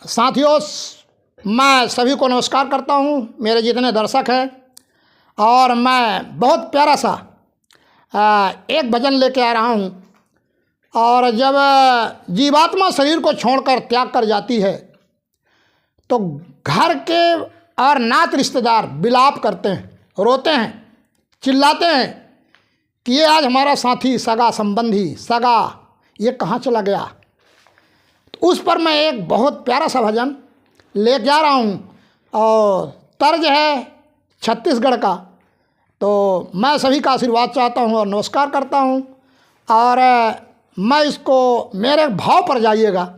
साथियों, मैं सभी को नमस्कार करता हूं, मेरे जितने दर्शक हैं। और मैं बहुत प्यारा सा एक भजन लेके आ रहा हूं। और जब जीवात्मा शरीर को छोड़कर त्याग कर जाती है तो घर के और नात रिश्तेदार विलाप करते हैं, रोते हैं, चिल्लाते हैं कि ये आज हमारा साथी, सगा संबंधी, सगा, ये कहाँ चला गया। तो उस पर मैं एक बहुत प्यारा सा भजन ले जा रहा हूँ और तर्ज है छत्तीसगढ़ का। तो मैं सभी का आशीर्वाद चाहता हूँ और नमस्कार करता हूँ। और मैं इसको मेरे भाव पर जाइएगा।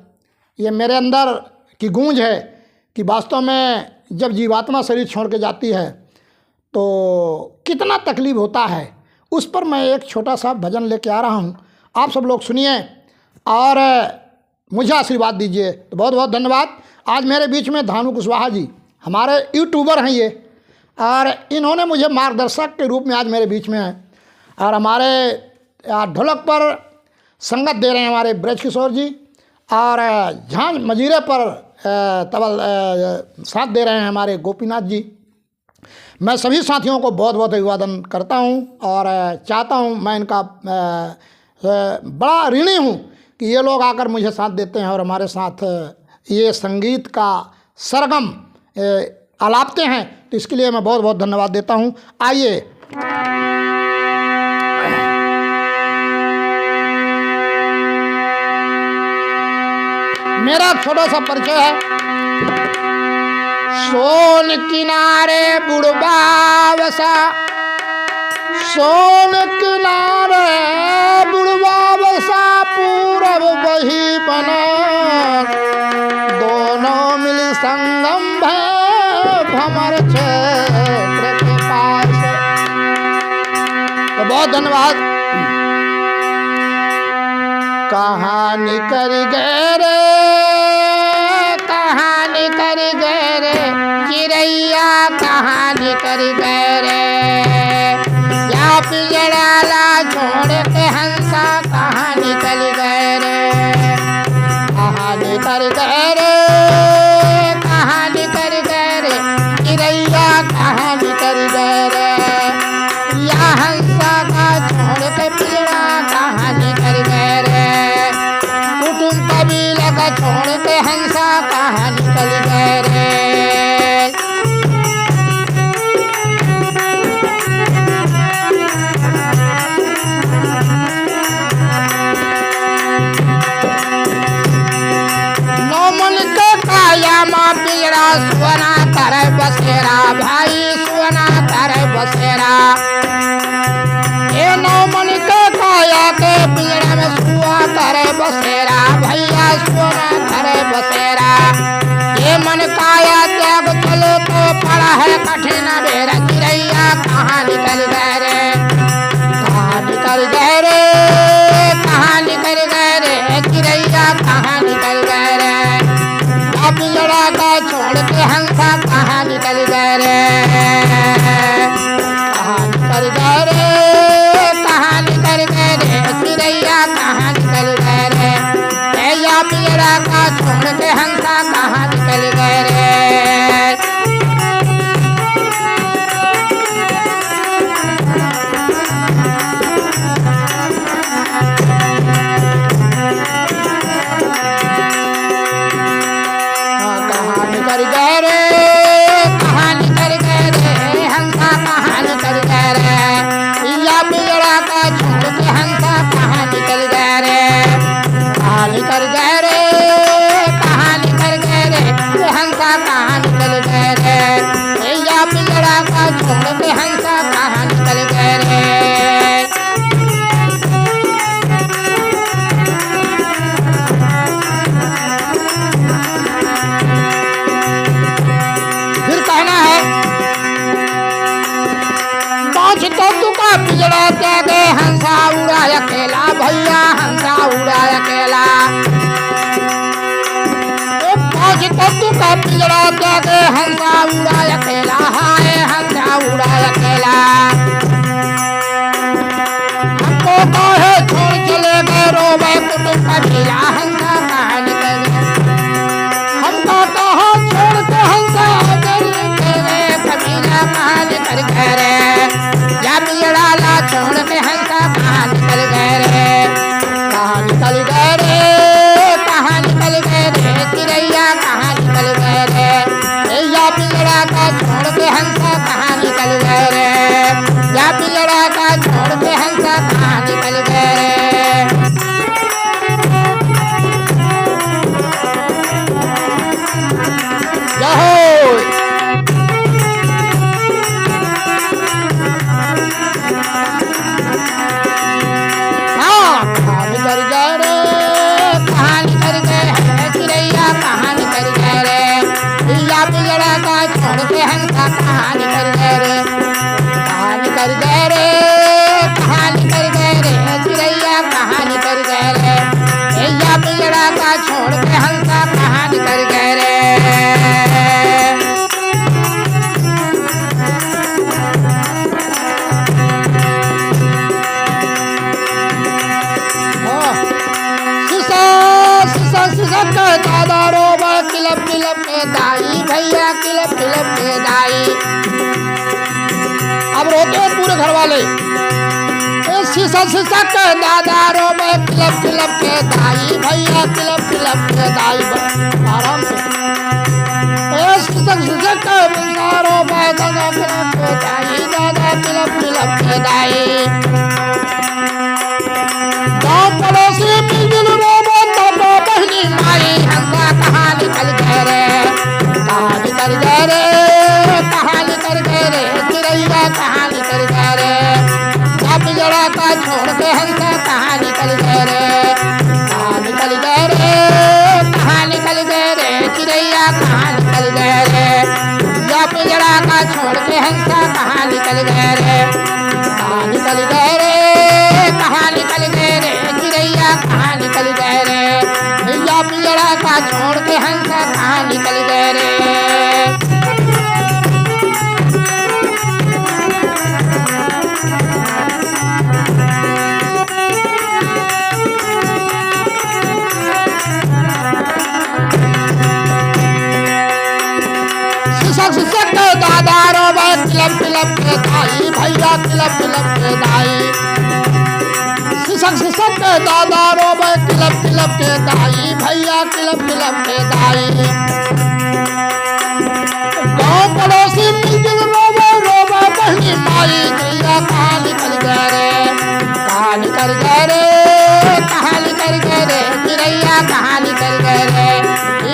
ये मेरे अंदर की गूंज है कि वास्तव में जब जीवात्मा शरीर छोड़ के जाती है तो कितना तकलीफ होता है। उस पर मैं एक छोटा सा भजन लेके आ रहा हूँ, आप सब लोग सुनिए और मुझे आशीर्वाद दीजिए। तो बहुत बहुत धन्यवाद। आज मेरे बीच में धानु कुशवाहा जी, हमारे यूट्यूबर हैं ये, और इन्होंने मुझे मार्गदर्शक के रूप में आज मेरे बीच में हैं। और हमारे ढोलक पर संगत दे रहे हैं हमारे ब्रज किशोर जी, और झांझ मजीरे पर तबल साथ दे रहे हैं हमारे गोपीनाथ जी। मैं सभी साथियों को बहुत बहुत अभिवादन करता हूं और चाहता हूं, मैं इनका बड़ा ऋणी हूं कि ये लोग आकर मुझे साथ देते हैं और हमारे साथ ये संगीत का सरगम आलापते हैं। तो इसके लिए मैं बहुत बहुत धन्यवाद देता हूं। आइए, मेरा छोटा सा परिचय है। सोन किनारे बुढ़वा बसा, सोन किनारे बुढ़वा बसा, पूरब वही बना, दोनों मिल संगम है भमर क्षेत्र के पास। तो बहुत धन्यवाद। कहानी कर गए रे, कहानी कर गए रे चिड़ैया, कहानी कर गए रे, या पिजड़ाला छोड़ के हंसा, कहानी कर गए रे, कहानी कर गए रे, कहानी कर गए रे चिड़ैया, कहानी कर गए रे, या हंसा का छोड़ के पिजड़ा, कहानी कर गए रे, कुटुंब कबीला का छोड़ के हंसा, कहानी कर गए रे। पिजड़ा सुवना करे बसेरा, भाई सुवना करे बसेरा, ये नौ मन के काया के पिजड़ा में सुआ करे बसेरा, भैया सुवना करे बसेरा, ये मन काया त्याग चलो तो पड़ा है कठिन बेरा, चिड़ैया कहाँ निकल गए रे, कहाँ निकल गए रे, कहाँ निकल गए रे चिड़ैया, कहाँ निकल गए रे, पिजड़ा का छोड़ के हंसा, कहाँ निकल गए रे, कहाँ निकल गए रे, कहाँ निकल गए रे चिड़ैया, कहाँ निकल गए रे, या पिजड़ा का छोड़ के हंसा, कहाँ निकल गए रे। पिजड़ा त्यागे हंसा उड़ा अकेला, भैया हंसा उड़ा अकेला, पाँच तत्व का पिजड़ा त्यागे हंसा उड़ा अकेला, हाय हंसा उड़ा अकेला, हमको काहे छोड़ चले गए रोवे कुटुंब कबीला, हंसा कहाँ निकल गए, हमको निकल गए रे, या पिंजड़ा ला छोड़ के हंसा कहाँ निकल गए रे, कहाँ निकल गए रे, कहाँ निकल गए रे, चिड़ैया कहाँ निकल गए रे, या पिंजड़ा का छोड़ के हंसा कहाँ निकल गए रे, या पिंजड़ा का छोड़ के हंसा कहाँ निकल गए रे। छोड़ के हंसा कहाँ निकल गए रे, कहाँ निकल गए रे, कहाँ निकल गए रे, चिड़ैया कहाँ निकल गए रे, या पिंजड़ा का छोड़ के हंसा कहाँ निकल गए रे। सिसक दादा रोबा किलब किलब के दाई भैया किलब किलब के दाई। अब रोते हैं पूरे घर वाले, सिसक दादा रोबा किलब किलब के दाई भैया किलब किलब के दाई। आराम से सिसक दादा रोबा दादा किलब के दाई, दादा किलब किलब के दाई। गाँव पड़ोसी मिलजुल रोबा बहनी माई हंसा कहाँ निकल गए रे, कहाँ निकल गए रे, कहाँ निकल गए रे, चिड़ैया कहाँ निकल गए रे, या पिंजड़ा का छोड़ के हंसा कहाँ निकल गए रे, कहाँ निकल गए रे, कहाँ निकल गए रे, चिड़ैया कहाँ निकल गए रे, या पिंजड़ा का छोड़ के हंसा कहाँ निकल गए रे, कहाँ निकल गए रे, कहाँ निकल गए रे, चिड़ैया कहाँ निकल गए रे, या पिंजड़ा का छोड़ के हंसा कहाँ निकल गए रे। सिसक दादा रोबा किलब किलब के दाई भैया किलब किलब के दाई। सिसक दादा रोबा किलब किलब के दाई भैया किलब किलब के दाई। गाँव पड़ोसी मिलजुल रोबा रोबा बहनी माई, चिड़ैया कहाँ निकल गए रे, कहाँ निकल गए रे, कहाँ निकल गए रे, चिड़ैया कहाँ निकल गए रे,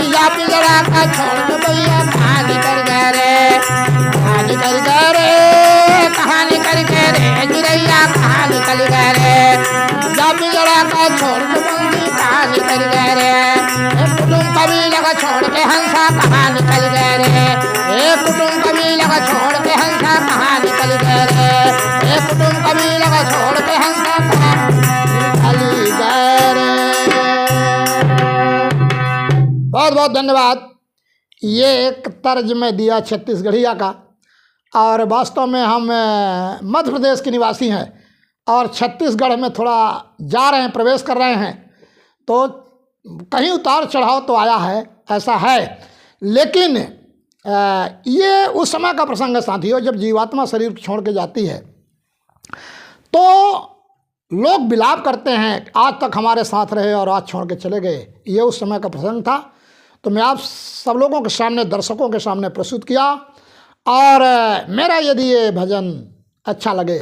या पिंजड़ा का छोड़ के भैया कहाँ निकल गए रे, कहाँ निकल गए रे, कहाँ निकल गए रे, चिड़ैया कहाँ निकल गए रे, या पिंजड़ा का छोड़ के बंदी कहाँ निकल गए रे, कुटुंब कबीला का छोड़ के हंसा कहाँ निकल गए रे, कुटुंब कबीला का छोड़ के हंसा कहाँ निकल गए रे, कुटुंब कबीला का छोड़ के हंसा कहाँ निकल गए रे। बहुत बहुत धन्यवाद। ये एक तर्ज में दिया छत्तीसगढ़िया का, और वास्तव में हम मध्य प्रदेश के निवासी हैं और छत्तीसगढ़ में थोड़ा जा रहे हैं, प्रवेश कर रहे हैं, तो कहीं उतार चढ़ाव तो आया है, ऐसा है। लेकिन ये उस समय का प्रसंग है साथियों, जब जीवात्मा शरीर छोड़ के जाती है तो लोग विलाप करते हैं, आज तक हमारे साथ रहे और आज छोड़ के चले गए। ये उस समय का प्रसंग था, तो मैं आप सब लोगों के सामने, दर्शकों के सामने प्रस्तुत किया। और मेरा यदि ये भजन अच्छा लगे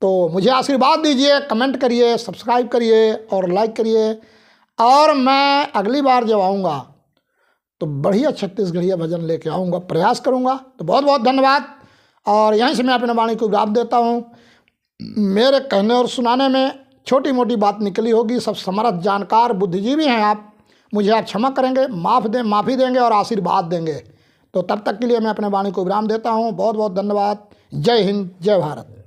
तो मुझे आशीर्वाद दीजिए, कमेंट करिए, सब्सक्राइब करिए और लाइक करिए। और मैं अगली बार जब आऊँगा तो बढ़िया छत्तीसगढ़िया भजन लेके आऊँगा, प्रयास करूँगा। तो बहुत बहुत धन्यवाद। और यहीं से मैं अपने वाणी को विराम देता हूँ। मेरे कहने और सुनाने में छोटी मोटी बात निकली होगी, सब समर्थ जानकार बुद्धिजीवी हैं आप, मुझे आप क्षमा करेंगे, माफ़ी देंगे और आशीर्वाद देंगे। तो तब तक के लिए मैं अपने वाणी को विराम देता हूँ। बहुत बहुत धन्यवाद। जय हिंद, जय भारत।